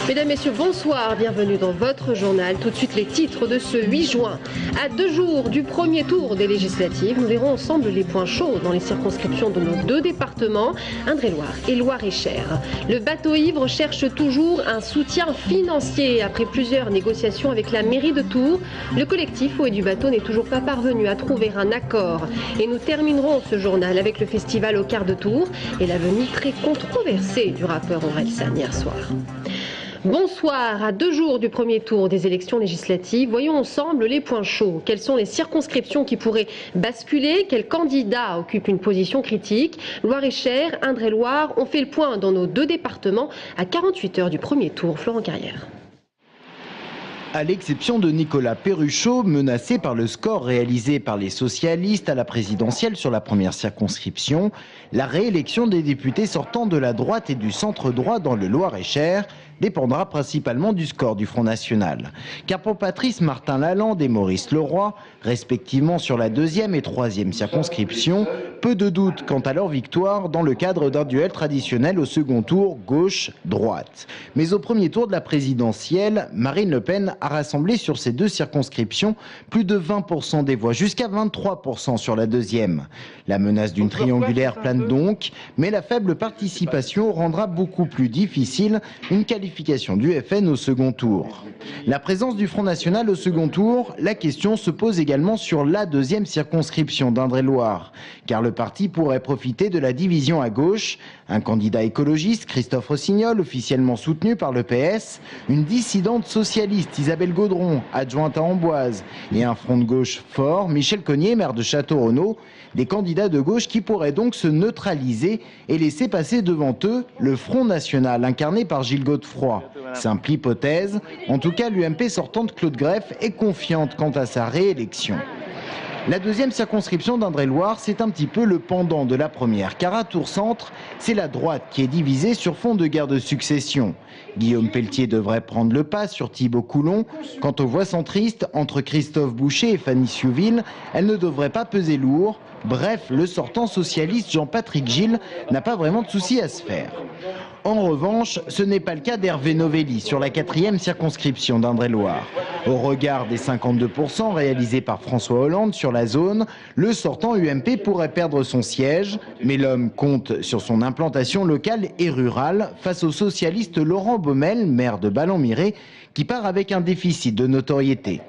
Mesdames, Messieurs, bonsoir, bienvenue dans votre journal. Tout de suite les titres de ce 8 juin. À 2 jours du premier tour des législatives, nous verrons ensemble les points chauds dans les circonscriptions de nos 2 départements, Indre-et-Loire et Loir-et-Cher. Le bateau ivre cherche toujours un soutien financier. Après plusieurs négociations avec la mairie de Tours, le collectif Eaux et du bateau n'est toujours pas parvenu à trouver un accord. Et nous terminerons ce journal avec le festival au quart de tour et la venue très controversée du rappeur Orelsan hier soir. Bonsoir, à 2 jours du premier tour des élections législatives, voyons ensemble les points chauds. Quelles sont les circonscriptions qui pourraient basculer? Quels candidats occupent une position critique? Loir-et-Cher, Indre-et-Loire, on fait le point dans nos 2 départements à 48 heures du premier tour. Florent Carrière. À l'exception de Nicolas Perruchot, menacé par le score réalisé par les socialistes à la présidentielle sur la première circonscription, la réélection des députés sortant de la droite et du centre-droit dans le Loir-et-Cher dépendra principalement du score du Front National. Car pour Patrice Martin-Lalande et Maurice Leroy, respectivement sur la 2e et 3e circonscription, peu de doute quant à leur victoire dans le cadre d'un duel traditionnel au second tour gauche-droite. Mais au premier tour de la présidentielle, Marine Le Pen a rassemblé sur ces 2 circonscriptions plus de 20% des voix, jusqu'à 23% sur la 2e. La menace d'une triangulaire plane donc, mais la faible participation rendra beaucoup plus difficile une qualification du FN au second tour. La présence du Front National au second tour, la question se pose également sur la 2e circonscription d'Indre-et-Loire, car le parti pourrait profiter de la division à gauche. Un candidat écologiste, Christophe Rossignol, officiellement soutenu par le PS, une dissidente socialiste, Isabelle Gaudron, adjointe à Amboise, et un front de gauche fort, Michel Cognier, maire de Château-Renaud, des candidats de gauche qui pourraient donc se neutraliser et laisser passer devant eux le Front National, incarné par Gilles Godefroy. Simple hypothèse, en tout cas l'UMP sortante Claude Greff est confiante quant à sa réélection. La 2e circonscription d'Indre-et-Loire, c'est un petit peu le pendant de la première, car à Tours-Centre, c'est la droite qui est divisée sur fond de guerre de succession. Guillaume Pelletier devrait prendre le pas sur Thibaut Coulon. Quant aux voix centristes, entre Christophe Boucher et Fanny Siouville, elles ne devraient pas peser lourd. Bref, le sortant socialiste Jean-Patrick Gille n'a pas vraiment de soucis à se faire. En revanche, ce n'est pas le cas d'Hervé Novelli sur la 4e circonscription d'Indre-et-Loire. Au regard des 52% réalisés par François Hollande sur la zone, le sortant UMP pourrait perdre son siège, mais l'homme compte sur son implantation locale et rurale face au socialiste Laurent Baumel, maire de Ballon-Miré, qui part avec un déficit de notoriété.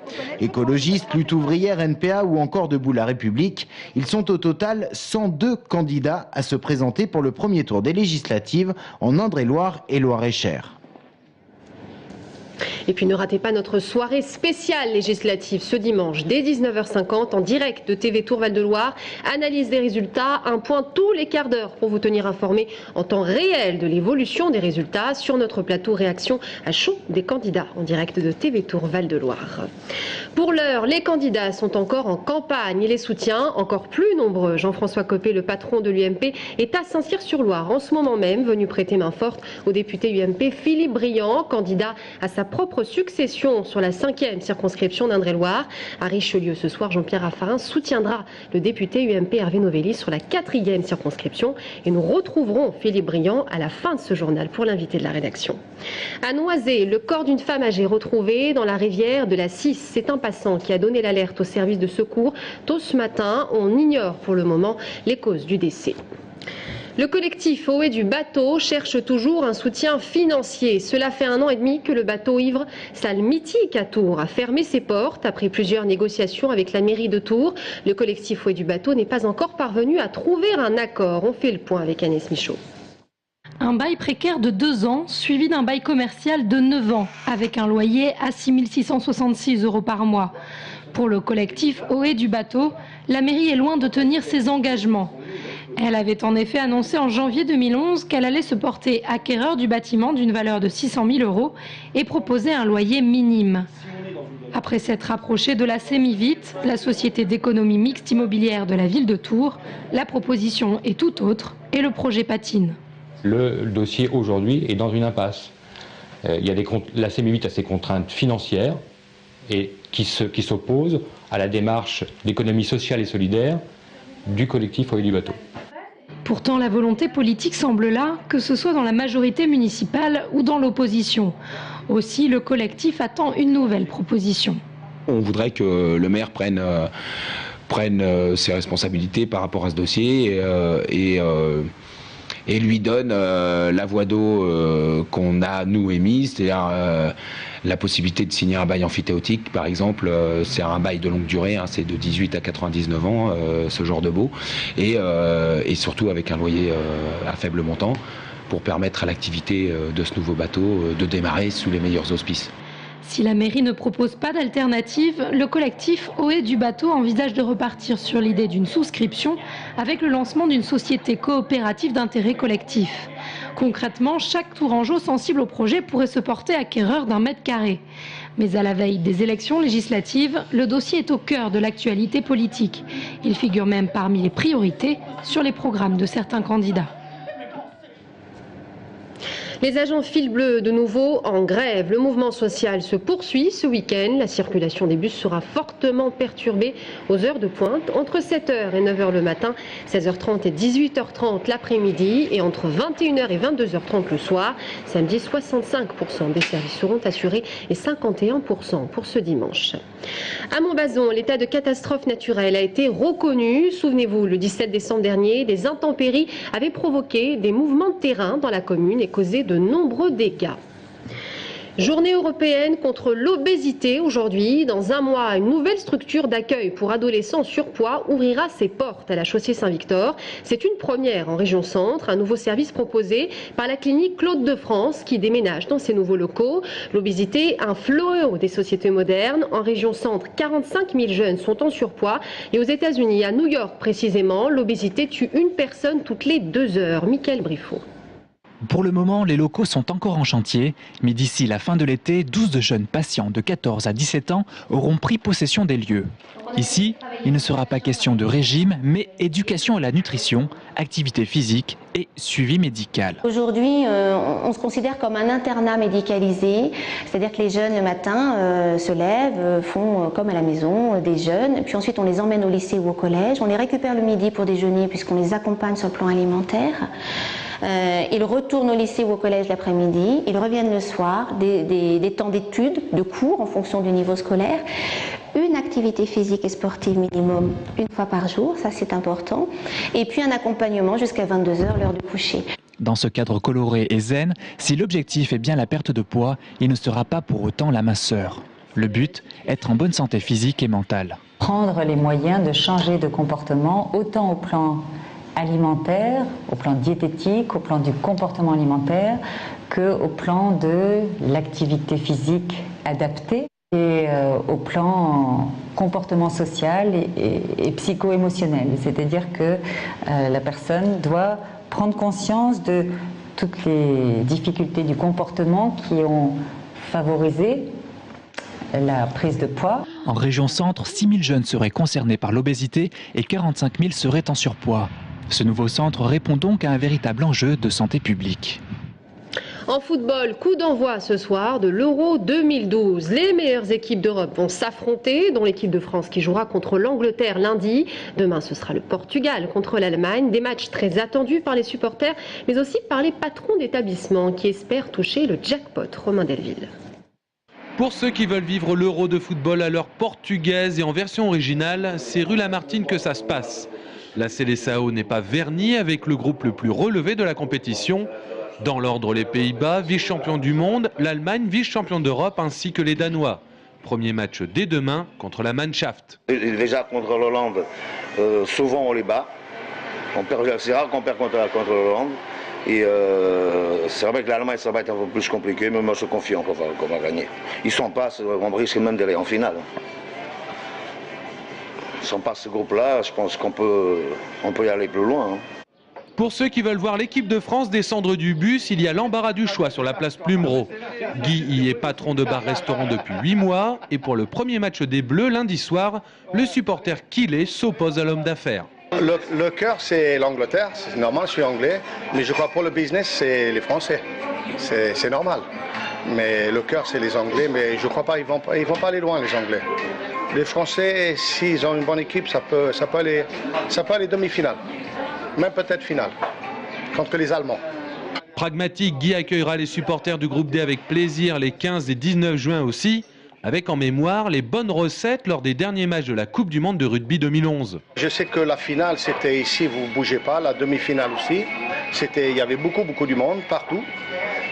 Écologistes, lutte ouvrière, NPA ou encore Debout la République, ils sont au total 102 candidats à se présenter pour le premier tour des législatives en Indre-et-Loire et Loir-et-Cher. Et puis ne ratez pas notre soirée spéciale législative ce dimanche dès 19h50 en direct de TV Tour Val-de-Loire. Analyse des résultats, un point tous les quarts d'heure pour vous tenir informé en temps réel de l'évolution des résultats sur notre plateau réaction à chaud des candidats en direct de TV Tour Val-de-Loire. Pour l'heure, les candidats sont encore en campagne et les soutiens encore plus nombreux. Jean-François Copé, le patron de l'UMP, est à Saint-Cyr-sur-Loire en ce moment même, venu prêter main forte au député UMP Philippe Briand, candidat à sa propre succession sur la 5e circonscription d'Indre-et-Loire. À Richelieu ce soir, Jean-Pierre Raffarin soutiendra le député UMP Hervé Novelli sur la 4e circonscription et nous retrouverons Philippe Briand à la fin de ce journal pour l'invité de la rédaction. À Noisy, le corps d'une femme âgée retrouvé dans la rivière de la Cisse. C'est un passant qui a donné l'alerte au service de secours tôt ce matin. On ignore pour le moment les causes du décès. Le collectif Eaux et du bateau cherche toujours un soutien financier. Cela fait 1 an et demi que le bateau ivre, salle mythique à Tours, a fermé ses portes. Après plusieurs négociations avec la mairie de Tours, le collectif Eaux et du bateau n'est pas encore parvenu à trouver un accord. On fait le point avec Agnès Michaud. Un bail précaire de 2 ans, suivi d'un bail commercial de 9 ans, avec un loyer à 6 666 € par mois. Pour le collectif Eaux et du bateau, la mairie est loin de tenir ses engagements. Elle avait en effet annoncé en janvier 2011 qu'elle allait se porter acquéreur du bâtiment d'une valeur de 600 000 € et proposer un loyer minime. Après s'être rapprochée de la Semivite, la société d'économie mixte immobilière de la ville de Tours, la proposition est tout autre et le projet patine. Le dossier aujourd'hui est dans une impasse. La Semivite a ses contraintes financières et qui s'opposent à la démarche d'économie sociale et solidaire du collectif Eaux et du bateau. Pourtant, la volonté politique semble là, que ce soit dans la majorité municipale ou dans l'opposition. Aussi, le collectif attend une nouvelle proposition. On voudrait que le maire prenne ses responsabilités par rapport à ce dossier et lui donne la voie d'eau qu'on a, nous, émise, c'est-à-dire la possibilité de signer un bail emphytéotique, par exemple. C'est un bail de longue durée, hein, c'est de 18 à 99 ans, ce genre de baux, et surtout avec un loyer à faible montant, pour permettre à l'activité de ce nouveau bateau de démarrer sous les meilleurs auspices. Si la mairie ne propose pas d'alternative, le collectif OE du bateau envisage de repartir sur l'idée d'une souscription avec le lancement d'une société coopérative d'intérêt collectif. Concrètement, chaque tourangeau sensible au projet pourrait se porter acquéreur d'un mètre carré. Mais à la veille des élections législatives, le dossier est au cœur de l'actualité politique. Il figure même parmi les priorités sur les programmes de certains candidats. Les agents fil bleu de nouveau en grève. Le mouvement social se poursuit ce week-end. La circulation des bus sera fortement perturbée aux heures de pointe entre 7h et 9h le matin, 16h30 et 18h30 l'après-midi et entre 21h et 22h30 le soir. Samedi, 65% des services seront assurés et 51% pour ce dimanche. À Montbazon, l'état de catastrophe naturelle a été reconnu. Souvenez-vous, le 17 décembre dernier, des intempéries avaient provoqué des mouvements de terrain dans la commune et causé de nombreux dégâts. Journée européenne contre l'obésité aujourd'hui. Dans un mois, une nouvelle structure d'accueil pour adolescents surpoids ouvrira ses portes à la chaussée Saint-Victor. C'est une première en région centre, un nouveau service proposé par la clinique Claude de France qui déménage dans ces nouveaux locaux. L'obésité, un fléau des sociétés modernes. En région centre, 45 000 jeunes sont en surpoids. Et aux États-Unis, à New York précisément, l'obésité tue une personne toutes les 2 heures. Mickaël Briffaut. Pour le moment, les locaux sont encore en chantier, mais d'ici la fin de l'été, 12 de jeunes patients de 14 à 17 ans auront pris possession des lieux. Ici, il ne sera pas question de régime, mais éducation à la nutrition, activité physique et suivi médical. Aujourd'hui, on se considère comme un internat médicalisé, c'est-à-dire que les jeunes le matin se lèvent, font comme à la maison, déjeunent, puis ensuite on les emmène au lycée ou au collège, on les récupère le midi pour déjeuner puisqu'on les accompagne sur le plan alimentaire. Ils retournent au lycée ou au collège l'après-midi, ils reviennent le soir, des temps d'études, de cours en fonction du niveau scolaire, une activité physique et sportive minimum une fois par jour, ça c'est important, et puis un accompagnement jusqu'à 22h, l'heure de coucher. Dans ce cadre coloré et zen, si l'objectif est bien la perte de poids, il ne sera pas pour autant la minceur. Le but, être en bonne santé physique et mentale. Prendre les moyens de changer de comportement, autant au plan alimentaire, au plan diététique, au plan du comportement alimentaire, qu'au plan de l'activité physique adaptée et au plan comportement social et psycho-émotionnel. C'est-à-dire que la personne doit prendre conscience de toutes les difficultés du comportement qui ont favorisé la prise de poids. En région centre, 6 000 jeunes seraient concernés par l'obésité et 45 000 seraient en surpoids. Ce nouveau centre répond donc à un véritable enjeu de santé publique. En football, coup d'envoi ce soir de l'Euro 2012. Les meilleures équipes d'Europe vont s'affronter, dont l'équipe de France qui jouera contre l'Angleterre lundi. Demain, ce sera le Portugal contre l'Allemagne. Des matchs très attendus par les supporters, mais aussi par les patrons d'établissements qui espèrent toucher le jackpot. Romain Delville. Pour ceux qui veulent vivre l'Euro de football à l'heure portugaise et en version originale, c'est rue Lamartine que ça se passe. La Seleção n'est pas vernie avec le groupe le plus relevé de la compétition. Dans l'ordre, les Pays-Bas, vice-champions du monde, l'Allemagne, vice-champion d'Europe, ainsi que les Danois. Premier match dès demain contre la Mannschaft. Déjà contre l'Hollande, souvent on les bat. C'est rare qu'on perd contre l'Hollande. Et c'est vrai que l'Allemagne, ça va être un peu plus compliqué, mais moi je suis confiant qu'on va gagner. Ils sont pas, on risque même d'aller en finale. Si on passe ce groupe-là, je pense qu'on peut y aller plus loin. Pour ceux qui veulent voir l'équipe de France descendre du bus, il y a l'embarras du choix sur la place Plumereau. Guy y est patron de bar-restaurant depuis 8 mois. Et pour le premier match des Bleus, lundi soir, le supporter Kilé s'oppose à l'homme d'affaires. Le cœur, c'est l'Angleterre. C'est normal, je suis anglais. Mais je crois pour le business, c'est les Français. C'est normal. Mais le cœur, c'est les Anglais. Mais je ne crois pas qu'ils vont pas aller loin, les Anglais. Les Français, s'ils ont une bonne équipe, ça peut aller demi-finale. même peut-être finale, contre les Allemands. Pragmatique, Guy accueillera les supporters du groupe D avec plaisir les 15 et 19 juin aussi, avec en mémoire les bonnes recettes lors des derniers matchs de la Coupe du Monde de rugby 2011. Je sais que la finale c'était ici, vous ne bougez pas, la demi-finale aussi, il y avait beaucoup du monde partout.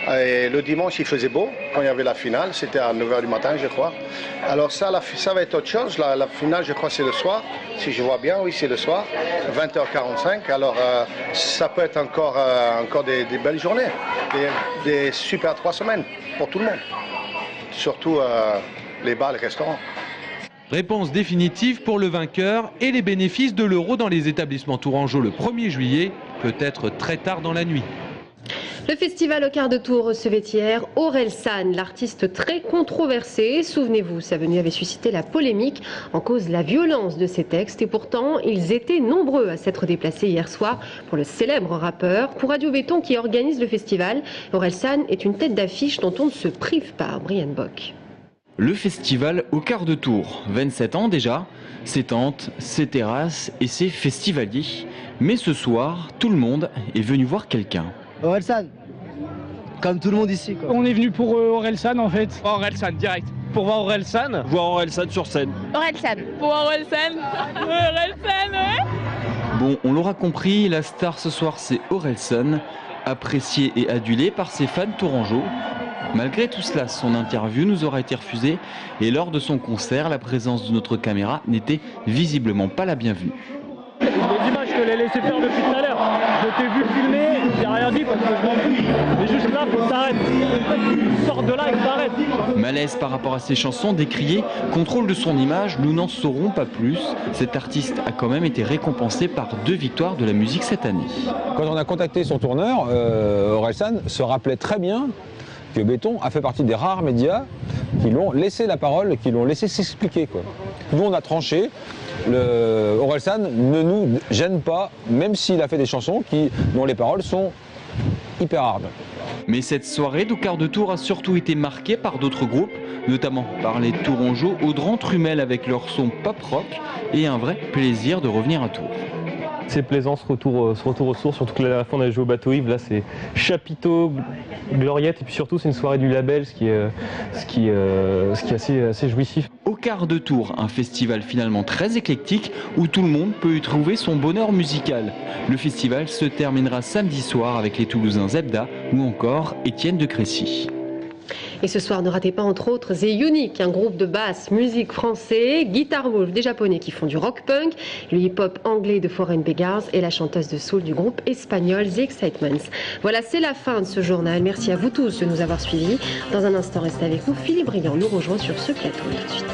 Et le dimanche il faisait beau quand il y avait la finale, c'était à 9h du matin je crois. Alors ça va être autre chose, la finale je crois c'est le soir, si je vois bien, oui c'est le soir, 20h45, alors ça peut être encore des belles journées, des super 3 semaines pour tout le monde, surtout les bars, les restaurants. Réponse définitive pour le vainqueur et les bénéfices de l'euro dans les établissements tourangeaux le 1er juillet, peut-être très tard dans la nuit. Le festival au quart de tour recevait hier Orelsan, l'artiste très controversé. Souvenez-vous, sa venue avait suscité la polémique en cause la violence de ses textes. Et pourtant, ils étaient nombreux à s'être déplacés hier soir pour le célèbre rappeur. Pour Radio Béton qui organise le festival, Orelsan est une tête d'affiche dont on ne se prive pas. Brian Bock. Le festival au quart de tour, 27 ans déjà, ses tentes, ses terrasses et ses festivaliers. Mais ce soir, tout le monde est venu voir quelqu'un. Orelsan, comme tout le monde ici, quoi. On est venu pour Orelsan en fait. Orelsan direct. Pour voir Orelsan. Voir Orelsan sur scène. Orelsan. Pour voir Orelsan. Orelsan, ouais. Bon, on l'aura compris, la star ce soir c'est Orelsan, apprécié et adulé par ses fans tourangeaux. Malgré tout cela, son interview nous aura été refusée et lors de son concert, la présence de notre caméra n'était visiblement pas la bienvenue. Les images que je l'ai laissé faire depuis tout à l'heure, je t'ai vu filmer, j'ai rien dit parce que je m'en fous. Mais juste là, faut que t'arrêtes. Sors de là et que t'arrêtes. Malaise par rapport à ses chansons, décrié, contrôle de son image, nous n'en saurons pas plus. Cet artiste a quand même été récompensé par 2 victoires de la musique cette année. Quand on a contacté son tourneur, Orelsan se rappelait très bien que Béton a fait partie des rares médias qui l'ont laissé la parole, qui l'ont laissé s'expliquer, quoi. Nous on a tranché. Orelsan ne nous gêne pas, même s'il a fait des chansons dont les paroles sont hyper hard. Mais cette soirée du quart de tour a surtout été marquée par d'autres groupes, notamment par les Tourangeaux Audran-Trumel avec leur son pop-rock et un vrai plaisir de revenir à Tours. C'est plaisant ce retour aux sources, surtout que la fin on a joué au bateau Yves, là c'est chapiteau, gloriette et puis surtout c'est une soirée du label, ce qui est assez jouissif. Au quart de tour, un festival finalement très éclectique où tout le monde peut y trouver son bonheur musical. Le festival se terminera samedi soir avec les Toulousains Zebda ou encore Étienne de Crécy. Et ce soir, ne ratez pas entre autres The Unique, un groupe de basse musique français, Guitar Wolf des Japonais qui font du rock punk, le hip-hop anglais de Foreign Beggars et la chanteuse de soul du groupe espagnol The Excitements. Voilà, c'est la fin de ce journal. Merci à vous tous de nous avoir suivis. Dans un instant, restez avec nous. Philippe Briand nous rejoint sur ce plateau tout de suite.